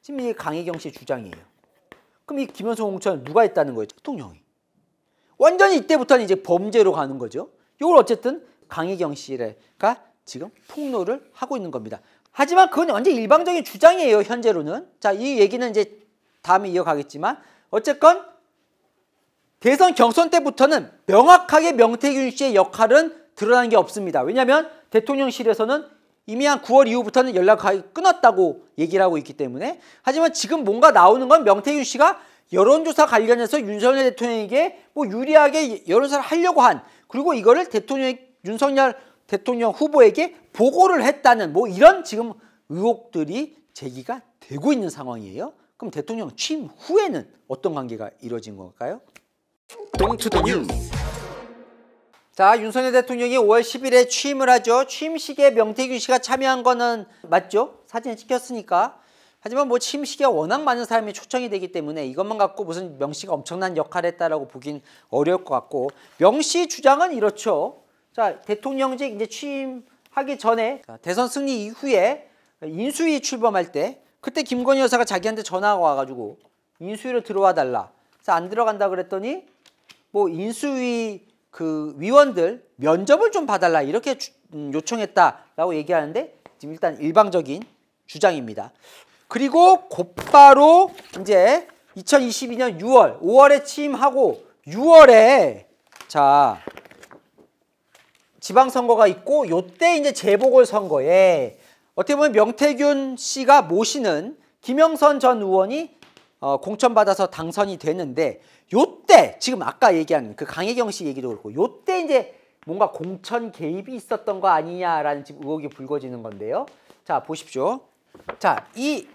지금 이게 강희경 씨의 주장이에요. 그럼 이 김영선 공천을 누가 했다는 거예요? 대통령이. 완전히 이때부터는 이제 범죄로 가는 거죠. 이걸 어쨌든 강희경 씨가 지금 폭로를 하고 있는 겁니다. 하지만 그건 완전 일방적인 주장이에요. 현재로는. 자, 이 얘기는 이제 다음에 이어가겠지만 어쨌건 대선 경선 때부터는 명확하게 명태균 씨의 역할은 드러난 게 없습니다. 왜냐하면 대통령실에서는 이미 한 9월 이후부터는 연락이 끊었다고 얘기를 하고 있기 때문에. 하지만 지금 뭔가 나오는 건 명태균 씨가 여론조사 관련해서 윤석열 대통령에게 뭐 유리하게 여론조사를 하려고 한, 그리고 이거를 윤석열 대통령 후보에게 보고를 했다는 뭐 이런 지금 의혹들이 제기가 되고 있는 상황이에요. 그럼 대통령 취임 후에는 어떤 관계가 이루어진 걸까요? 동투 더 뉴스. 자, 윤석열 대통령이 5월 10일에 취임을 하죠. 취임식에 명태균 씨가 참여한 거는 맞죠? 사진을 찍혔으니까. 하지만 뭐 취임식에 워낙 많은 사람이 초청이 되기 때문에 이것만 갖고 무슨 명 씨가 엄청난 역할을 했다라고 보긴 어려울 것 같고, 명 씨 주장은 이렇죠. 자, 대통령직 이제 취임하기 전에 대선 승리 이후에 인수위 출범할 때 그때 김건희 여사가 자기한테 전화가 와가지고 인수위로 들어와 달라. 그래서 안 들어간다 그랬더니 뭐 인수위 그 위원들 면접을 좀 봐달라 이렇게 요청했다라고 얘기하는데 지금 일단 일방적인 주장입니다. 그리고 곧바로 이제 2022년 6월, 5월에 취임하고 6월에 자 지방선거가 있고 요때 이제 재보궐선거에 어떻게 보면 명태균 씨가 모시는 김영선 전 의원이 공천받아서 당선이 되는데 요때 지금 아까 얘기한 그 강혜경 씨 얘기도 그렇고 요때 이제 뭔가 공천 개입이 있었던 거 아니냐라는 지금 의혹이 불거지는 건데요. 자, 보십시오. 자, 이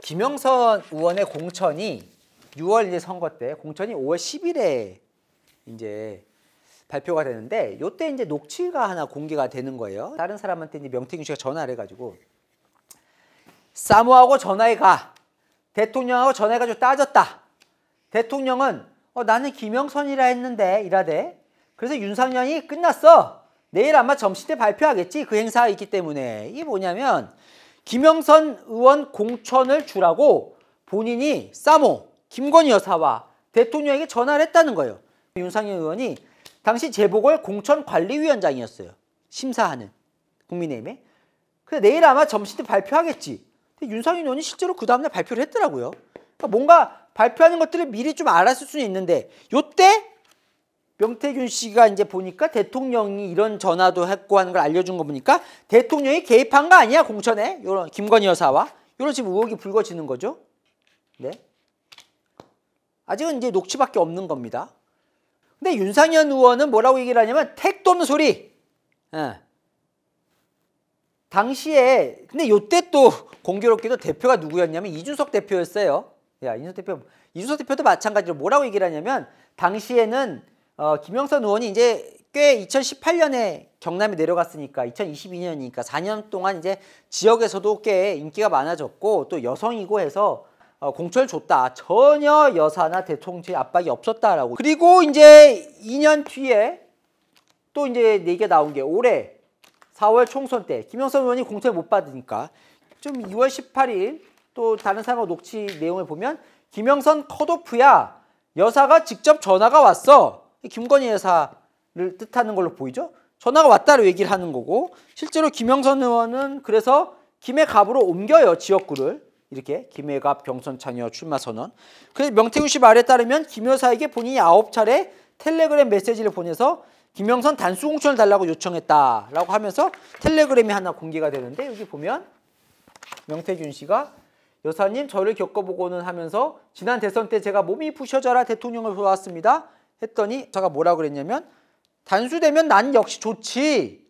김영선 의원의 공천이 6월 이제 선거 때 공천이 5월 10일에 이제 발표가 되는데 요때 이제 녹취가 하나 공개가 되는 거예요. 다른 사람한테 이제 명태균 씨가 전화를 해가지고 사모하고 전화해 가. 대통령하고 전화해가지고 따졌다. 대통령은 나는 김영선이라 했는데 이라대. 그래서 윤상현이 끝났어. 내일 아마 점심 때 발표하겠지. 그 행사가 있기 때문에. 이게 뭐냐면 김영선 의원 공천을 주라고 본인이 사모 김건희 여사와 대통령에게 전화를 했다는 거예요. 윤상현 의원이 당시 재보궐 공천관리위원장이었어요. 심사하는 국민의힘에. 그래서 내일 아마 점심 때 발표하겠지. 근데 윤상현 의원이 실제로 그 다음날 발표를 했더라고요. 그러니까 뭔가 발표하는 것들을 미리 좀 알았을 수는 있는데 요때 명태균 씨가 이제 보니까 대통령이 이런 전화도 했고 하는 걸 알려준 거 보니까 대통령이 개입한 거 아니야 공천에? 요런 김건희 여사와 요런 지금 의혹이 불거지는 거죠. 네. 아직은 이제 녹취밖에 없는 겁니다. 근데 윤상현 의원은 뭐라고 얘기를 하냐면 택도 없는 소리. 예. 당시에 근데 요때 또 공교롭게도 대표가 누구였냐면 이준석 대표였어요. 야, 이준석 대표도 마찬가지로 뭐라고 얘기를 하냐면 당시에는 김영선 의원이 이제 꽤 2018년에 경남에 내려갔으니까 2022년이니까 4년 동안 이제 지역에서도 꽤 인기가 많아졌고 또 여성이고 해서 공천을 줬다. 전혀 여사나 대통령 압박이 없었다라고. 그리고 이제 2년 뒤에 또 이제 얘기가 나온 게 올해 4월 총선 때 김영선 의원이 공천을 못 받으니까 좀 2월 18일 또 다른 사람과 녹취 내용을 보면 김영선 컷오프야. 여사가 직접 전화가 왔어. 김건희 여사를 뜻하는 걸로 보이죠? 전화가 왔다고 얘기를 하는 거고 실제로 김영선 의원은 그래서 김해갑으로 옮겨요. 지역구를. 이렇게 김해갑 경선 참여 출마 선언. 그래서 명태균 씨 말에 따르면 김 여사에게 본인이 9차례 텔레그램 메시지를 보내서 김영선 단수 공천을 달라고 요청했다라고 하면서 텔레그램이 하나 공개가 되는데 여기 보면 명태균 씨가 여사님 저를 겪어보고는 하면서 지난 대선 때 제가 몸이 부셔져라 대통령을 보았습니다. 했더니 제가 뭐라고 그랬냐면 단수되면 난 역시 좋지.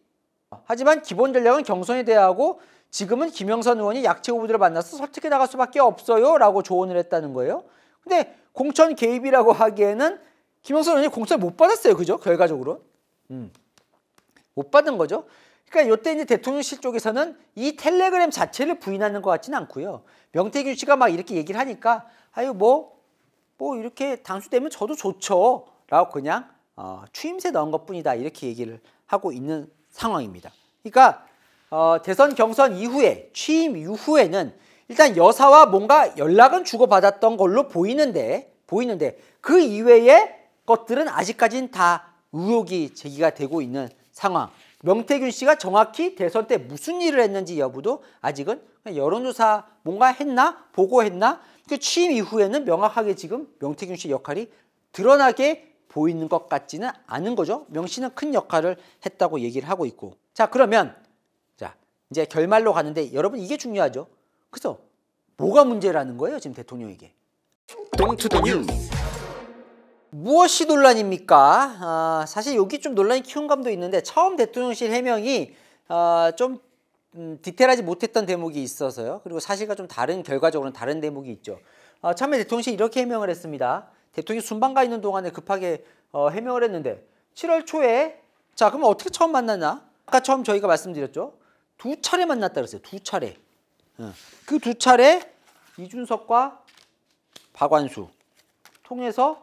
하지만 기본 전략은 경선에 대하고 지금은 김영선 의원이 약체 후보들을 만나서 설득해 나갈 수밖에 없어요. 라고 조언을 했다는 거예요. 근데 공천 개입이라고 하기에는 김영선 의원이 공천을 못 받았어요. 그죠? 결과적으로. 못 받은 거죠. 그러니까 이때 이제 대통령실 쪽에서는 이 텔레그램 자체를 부인하는 것 같지는 않고요. 명태균 씨가 막 이렇게 얘기를 하니까 아유 뭐 이렇게 당수되면 저도 좋죠. 라고 그냥 추임새 넣은 것뿐이다. 이렇게 얘기를 하고 있는 상황입니다. 그러니까 대선 경선 이후에 취임 이후에는 일단 여사와 뭔가 연락은 주고받았던 걸로 보이는데 그 이외의 것들은 아직까지는 다 의혹이 제기가 되고 있는 상황. 명태균 씨가 정확히 대선 때 무슨 일을 했는지 여부도 아직은 여론조사 뭔가 했나? 보고했나? 그 취임 이후에는 명확하게 지금 명태균 씨 역할이 드러나게 보이는 것 같지는 않은 거죠. 명 씨는 큰 역할을 했다고 얘기를 하고 있고. 자, 그러면 자 이제 결말로 가는데 여러분 이게 중요하죠. 그래서 뭐가 문제라는 거예요? 지금 대통령에게. Don't the news. 무엇이 논란입니까? 사실 여기 좀 논란이 키운 감도 있는데 처음 대통령실 해명이 좀 디테일하지 못했던 대목이 있어서요. 그리고 사실과 좀 다른 결과적으로는 다른 대목이 있죠. 처음에 대통령실이 이렇게 해명을 했습니다. 대통령이 순방가 있는 동안에 급하게 해명을 했는데 7월 초에 자 그럼 어떻게 처음 만났나? 아까 처음 저희가 말씀드렸죠. 2차례 만났다 그랬어요. 2차례. 그 2차례 이준석과 박완수 통해서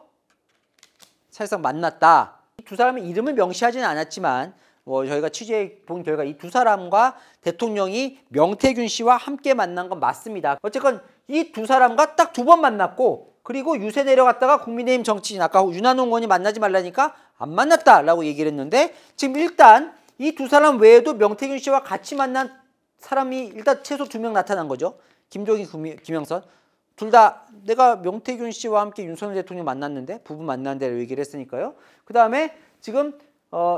사실상 만났다. 두 사람의 이름을 명시하지는 않았지만 저희가 취재해 본 결과 이 두 사람과 대통령이 명태균 씨와 함께 만난 건 맞습니다. 어쨌건 이 두 사람과 딱 2번 만났고 그리고 유세 내려갔다가 국민의힘 정치인 아까 윤한홍 의원이 만나지 말라니까 안 만났다라고 얘기를 했는데 지금 일단 이 두 사람 외에도 명태균 씨와 같이 만난 사람이 일단 최소 2명 나타난 거죠. 김종인, 김영선. 둘 다 내가 명태균 씨와 함께 윤석열 대통령 만났는데 부부 만났는데 얘기를 했으니까요. 그 다음에 지금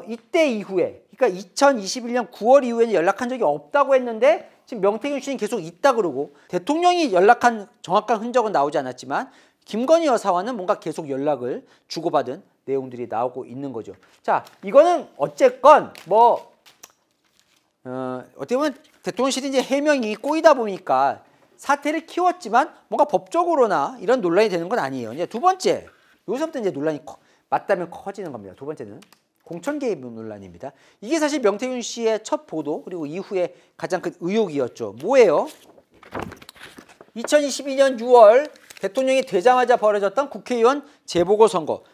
이때 이후에 그러니까 2021년 9월 이후에는 연락한 적이 없다고 했는데 지금 명태균 씨는 계속 있다 그러고 대통령이 연락한 정확한 흔적은 나오지 않았지만 김건희 여사와는 뭔가 계속 연락을 주고받은 내용들이 나오고 있는 거죠. 자, 이거는 어쨌건 어떻게 보면 대통령실이 이제 해명이 꼬이다 보니까 사태를 키웠지만 뭔가 법적으로나 이런 논란이 되는 건 아니에요. 이제 두 번째, 여기서부터 이제 논란이 맞다면 커지는 겁니다. 두 번째는 공천 개입 논란입니다. 이게 사실 명태균 씨의 첫 보도 그리고 이후에 가장 큰 의혹이었죠. 뭐예요? 2022년 6월 대통령이 되자마자 벌어졌던 국회의원 재보궐선거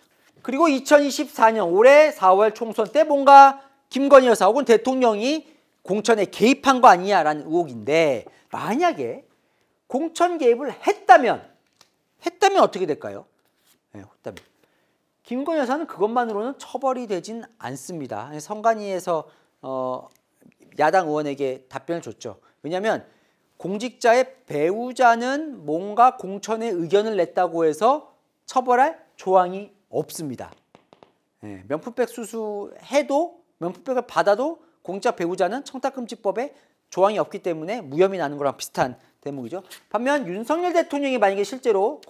그리고 2024년 올해 4월 총선 때 뭔가 김건희 여사 혹은 대통령이 공천에 개입한 거 아니냐라는 의혹인데 만약에 공천 개입을 했다면 어떻게 될까요? 네, 했다면 김건희 여사는 그것만으로는 처벌이 되진 않습니다. 선관위에서 야당 의원에게 답변을 줬죠. 왜냐하면 공직자의 배우자는 뭔가 공천에 의견을 냈다고 해서 처벌할 조항이 없습니다. 네, 명품백 수수해도 명품백을 받아도 공직자 배우자는 청탁금지법에 조항이 없기 때문에 무혐의 나는 거랑 비슷한 대목이죠. 반면 윤석열 대통령이 만약에 실제로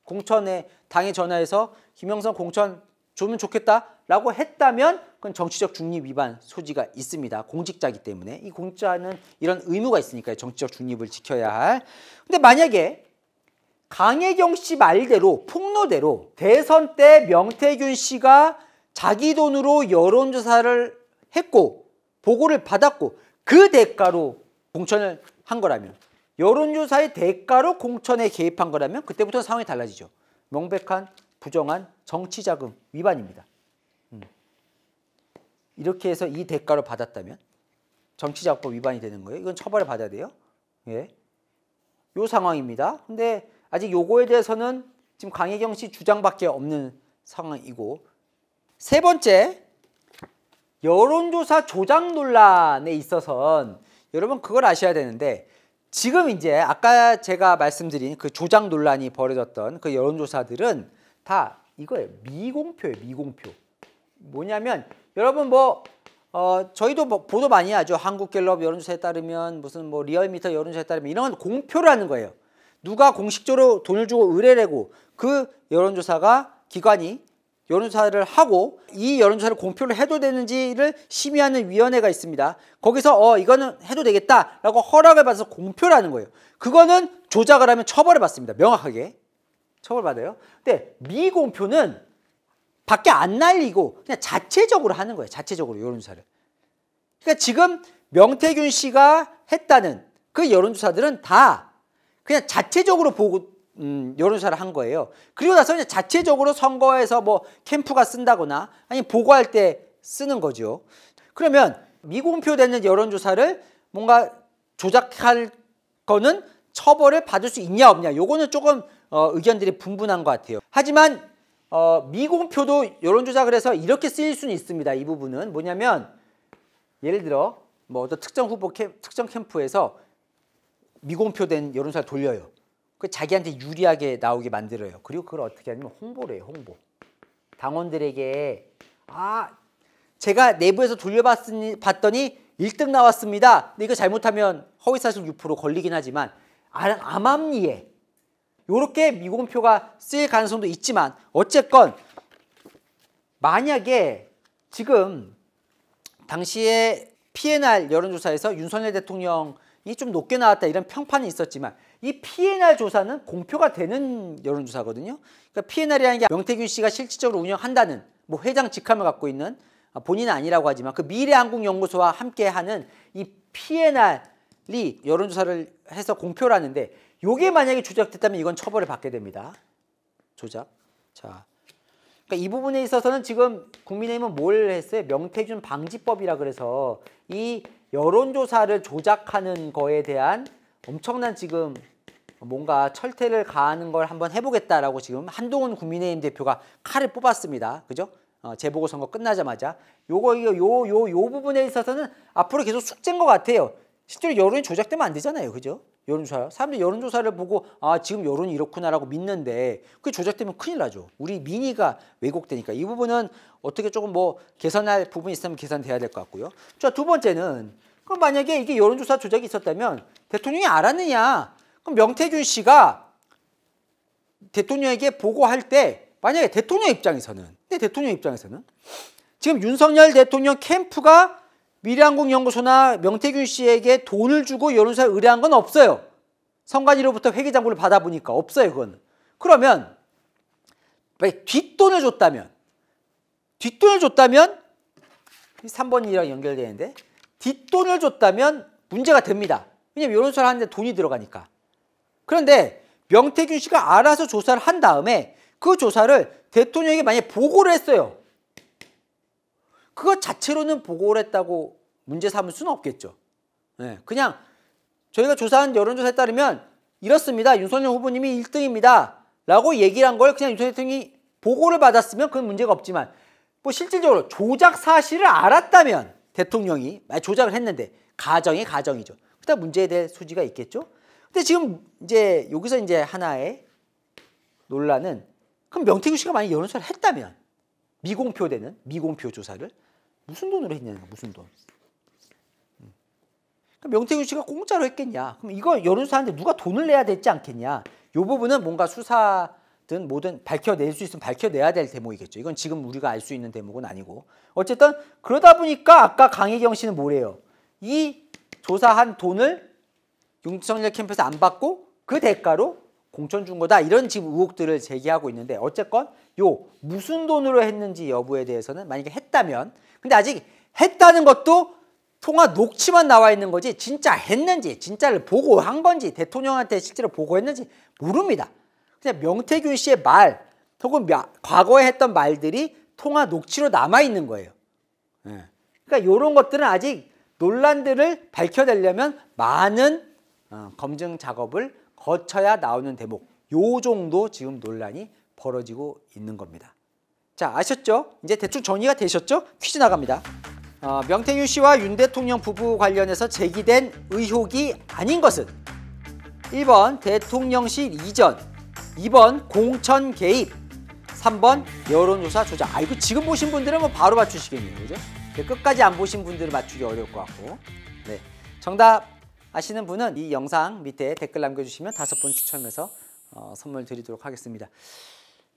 공천에 당에 전화해서 김영선 공천 주면 좋겠다라고 했다면 그건 정치적 중립 위반 소지가 있습니다. 공직자이기 때문에. 이 공직자는 이런 의무가 있으니까요. 정치적 중립을 지켜야 할. 근데 만약에 강혜경 씨 말대로 폭로대로 대선 때 명태균 씨가 자기 돈으로 여론조사를 했고 보고를 받았고 그 대가로 공천을 한 거라면 여론조사의 대가로 공천에 개입한 거라면 그때부터 상황이 달라지죠. 명백한 부정한 정치자금 위반입니다. 이렇게 해서 이 대가로 받았다면 정치자금법 위반이 되는 거예요. 이건 처벌을 받아야 돼요. 예, 요 상황입니다. 근데 아직 요거에 대해서는 지금 강혜경 씨 주장밖에 없는 상황이고 세 번째 여론조사 조작 논란에 있어서는 여러분 그걸 아셔야 되는데 지금 이제 아까 제가 말씀드린 그 조작 논란이 벌어졌던 그 여론조사들은 다 이거예요. 미공표예요. 미공표. 뭐냐면 여러분 저희도 보도 많이 하죠. 한국갤럽 여론조사에 따르면 무슨 리얼미터 여론조사에 따르면 이런 건 공표라는 거예요. 누가 공식적으로 돈을 주고 의뢰를 하고 그 여론조사가 기관이 여론조사를 하고 이 여론조사를 공표를 해도 되는지를 심의하는 위원회가 있습니다. 거기서 이거는 해도 되겠다라고 허락을 받아서 공표라는 거예요. 그거는 조작을 하면 처벌을 받습니다. 명확하게 처벌받아요. 근데 미공표는 밖에 안 날리고 그냥 자체적으로 하는 거예요. 자체적으로 여론조사를. 그러니까 지금 명태균 씨가 했다는 그 여론조사들은 다 그냥 자체적으로 보고 여론조사를 한 거예요. 그리고 나서 그냥 자체적으로 선거에서 캠프가 쓴다거나 아니면 보고할 때 쓰는 거죠. 그러면 미공표되는 여론조사를 뭔가 조작할 거는 처벌을 받을 수 있냐 없냐 요거는 조금 의견들이 분분한 것 같아요. 하지만 미공표도 여론조작을 해서 이렇게 쓰일 수는 있습니다. 이 부분은 뭐냐면 예를 들어 어떤 특정 후보 특정 캠프에서 미공표된 여론조사를 돌려요. 그 자기한테 유리하게 나오게 만들어요. 그리고 그걸 어떻게 하냐면 홍보를 해요. 홍보. 당원들에게 제가 내부에서 돌려봤더니 1등 나왔습니다. 근데 이거 잘못하면 허위사실 유포로 걸리긴 하지만 암암리에 요렇게 미공표가 쓰일 가능성도 있지만 어쨌건 만약에 지금 당시에 PNR 여론조사에서 윤석열 대통령이 좀 높게 나왔다 이런 평판이 있었지만 이 PNR 조사는 공표가 되는 여론조사거든요. 그러니까 PNR이라는 게 명태균 씨가 실질적으로 운영한다는 회장 직함을 갖고 있는 본인은 아니라고 하지만 그 미래한국연구소와 함께하는 이 PNR이 여론조사를 해서 공표를 하는데 요게 만약에 조작됐다면 이건 처벌을 받게 됩니다. 조작. 자, 그러니까 이 부분에 있어서는 지금 국민의힘은 뭘 했어요? 명태균 방지법이라 그래서 이 여론조사를 조작하는 거에 대한 엄청난 지금 뭔가 철퇴를 가하는 걸 한번 해보겠다라고 지금 한동훈 국민의힘 대표가 칼을 뽑았습니다. 그죠? 재보궐선거 끝나자마자 요 부분에 있어서는 앞으로 계속 숙제인 것 같아요. 실제로 여론이 조작되면 안 되잖아요. 그죠? 여론조사. 사람들이 여론조사를 보고 지금 여론이 이렇구나라고 믿는데 그게 조작되면 큰일 나죠. 우리 민의가 왜곡되니까. 이 부분은 어떻게 조금 개선할 부분이 있으면 개선돼야 될 것 같고요. 자, 두 번째는 그럼 만약에 이게 여론조사 조작이 있었다면 대통령이 알았느냐? 그럼 명태균 씨가 대통령에게 보고할 때 만약에 대통령 입장에서는 지금 윤석열 대통령 캠프가 미래한국연구소나 명태균 씨에게 돈을 주고 여론조사를 의뢰한 건 없어요. 선관위로부터 회계장부를 받아보니까 없어요. 그건. 그러면 뒷돈을 줬다면 3번이랑 연결되는데 뒷돈을 줬다면 문제가 됩니다. 왜냐하면 여론조사를 하는데 돈이 들어가니까. 그런데 명태균 씨가 알아서 조사를 한 다음에 그 조사를 대통령에게 만약에 보고를 했어요. 그것 자체로는 보고를 했다고 문제 삼을 수는 없겠죠. 네, 그냥 저희가 조사한 여론조사에 따르면 이렇습니다. 윤석열 후보님이 1등입니다. 라고 얘기를 한 걸 그냥 윤석열 대통령이 보고를 받았으면 그건 문제가 없지만 뭐 실질적으로 조작 사실을 알았다면 대통령이 조작을 했는데 가정이죠. 그다음 문제에 대해 소지가 있겠죠. 근데 지금 이제 여기서 이제 하나의 논란은 그럼 명태균 씨가 만약 여론조사를 했다면 미공표되는 미공표 조사를 무슨 돈으로 했냐는 거야. 무슨 돈. 그럼 명태균 씨가 공짜로 했겠냐. 그럼 이거 여론조사 하는데 누가 돈을 내야 되지 않겠냐. 이 부분은 뭔가 수사든 뭐든 밝혀낼 수 있으면 밝혀내야 될 대목이겠죠. 이건 지금 우리가 알 수 있는 대목은 아니고. 어쨌든 그러다 보니까 아까 강혜경 씨는 뭐래요. 이 조사한 돈을 윤석열 캠프에서 안 받고 그 대가로 공천 준 거다. 이런 지금 의혹들을 제기하고 있는데 어쨌건 요 무슨 돈으로 했는지 여부에 대해서는 만약에 했다면 근데 아직 했다는 것도 통화 녹취만 나와 있는 거지 진짜 했는지 진짜를 보고한 건지 대통령한테 실제로 보고했는지 모릅니다. 그냥 명태균 씨의 말 혹은 과거에 했던 말들이 통화 녹취로 남아 있는 거예요. 그러니까 이런 것들은 아직 논란들을 밝혀내려면 많은 검증 작업을 거쳐야 나오는 대목. 요 정도 지금 논란이 벌어지고 있는 겁니다. 자, 아셨죠? 이제 대충 정리가 되셨죠? 퀴즈 나갑니다. 명태균 씨와 윤 대통령 부부 관련해서 제기된 의혹이 아닌 것은 1번 대통령실 이전, 2번 공천 개입, 3번 여론조사 조작. 이거 지금 보신 분들은 뭐 바로 맞추시겠네요. 그죠? 끝까지 안 보신 분들은 맞추기 어려울 것 같고. 네. 정답 아시는 분은 이 영상 밑에 댓글 남겨주시면 5분 추첨해서 선물 드리도록 하겠습니다.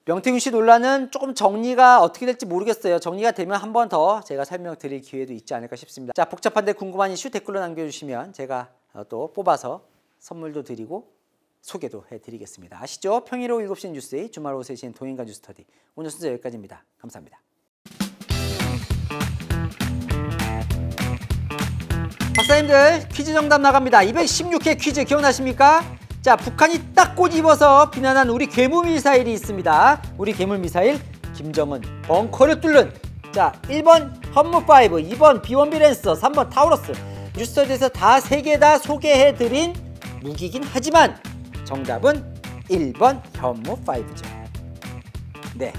명태균 씨 논란은 조금 정리가 어떻게 될지 모르겠어요. 정리가 되면 한 번 더 제가 설명드릴 기회도 있지 않을까 싶습니다. 자, 복잡한데 궁금한 이슈 댓글로 남겨주시면 제가 또 뽑아서 선물도 드리고 소개도 해드리겠습니다. 아시죠? 평일 오후 7시 뉴스데이, 주말 오후 3시엔 동행과 뉴스터디. 오늘 순서 여기까지입니다. 감사합니다. 박사님들 퀴즈 정답 나갑니다. 216회 퀴즈 기억나십니까? 자, 북한이 딱 꼬집어서 비난한 우리 괴물미사일이 있습니다. 우리 괴물미사일 김정은 벙커를 뚫는 자 1번 현무5, 2번 B1B 랜서, 3번 타우러스. 뉴스터디에서 다 3개 다 소개해드린 무기긴 하지만 정답은 1번 현무5죠. 네,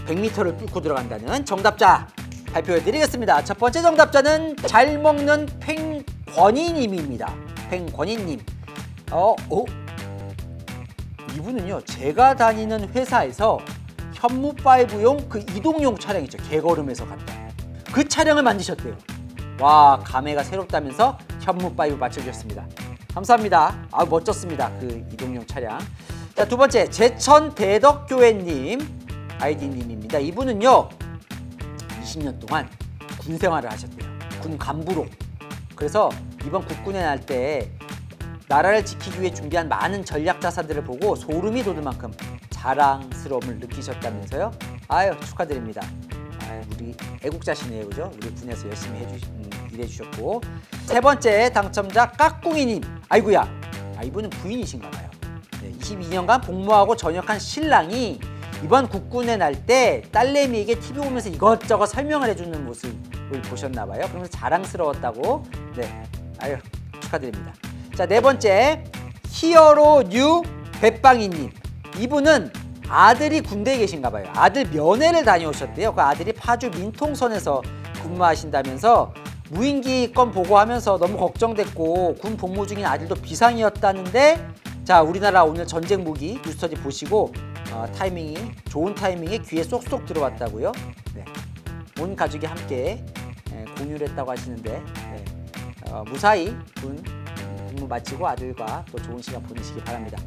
100m를 뚫고 들어간다는 정답자 발표해드리겠습니다. 첫 번째 정답자는 잘 먹는 팽권이님입니다. 팽권이님. 이분은요, 제가 다니는 회사에서 현무5용 그 이동용 차량 있죠. 개걸음에서 갔다. 그 차량을 만드셨대요. 와, 감회가 새롭다면서 현무5 맞춰주셨습니다. 감사합니다. 멋졌습니다. 그 이동용 차량. 자, 두 번째 제천 대덕교회님 아이디님입니다. 이분은요 20년 동안 군 생활을 하셨대요. 군 간부로. 그래서 이번 국군에 날 때 나라를 지키기 위해 준비한 많은 전략 자산들을 보고 소름이 돋을 만큼 자랑스러움을 느끼셨다면서요. 아유, 축하드립니다. 우리 애국자시네요. 그죠? 우리 군에서 열심히 일해주셨고. 세 번째 당첨자 까꿍이님. 아이고야. 이분은 부인이신가 봐요. 네, 22년간 복무하고 전역한 신랑이 이번 국군에 날 때 딸내미에게 TV 보면서 이것저것 설명을 해주는 모습을 보셨나 봐요. 그러면서 자랑스러웠다고. 네, 아유, 축하드립니다. 자, 네 번째 히어로 뉴 배빵이님. 이분은 아들이 군대에 계신가 봐요. 아들 면회를 다녀오셨대요. 그 아들이 파주 민통선에서 근무하신다면서 무인기 건 보고하면서 너무 걱정됐고 군 복무 중인 아들도 비상이었다는데 자, 우리나라 오늘 전쟁 무기 뉴스터디 보시고 타이밍이 좋은 타이밍에 귀에 쏙쏙 들어왔다고요. 네. 온 가족이 함께 공유를 했다고 하시는데 무사히 근무 마치고 아들과 또 좋은 시간 보내시기 바랍니다.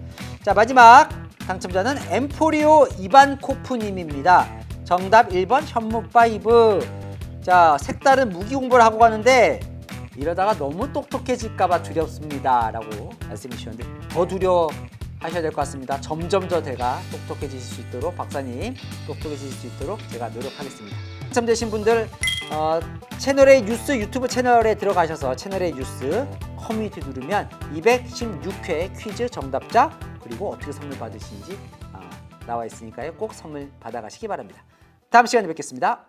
자, 마지막 당첨자는 엠포리오 이반코프님입니다. 정답 1번 현무5. 자, 색다른 무기 공부를 하고 가는데 이러다가 너무 똑똑해질까봐 두렵습니다 라고 말씀해 주셨는데 더 두려워하셔야 될 것 같습니다. 점점 더 제가 똑똑해지실 수 있도록, 박사님 똑똑해지실 수 있도록 제가 노력하겠습니다. 당첨되신 분들 채널의 뉴스 유튜브 채널에 들어가셔서 채널의 뉴스 커뮤니티 누르면 216회 퀴즈 정답자 그리고 어떻게 선물 받으시는지 나와 있으니까요. 꼭 선물 받아가시기 바랍니다. 다음 시간에 뵙겠습니다.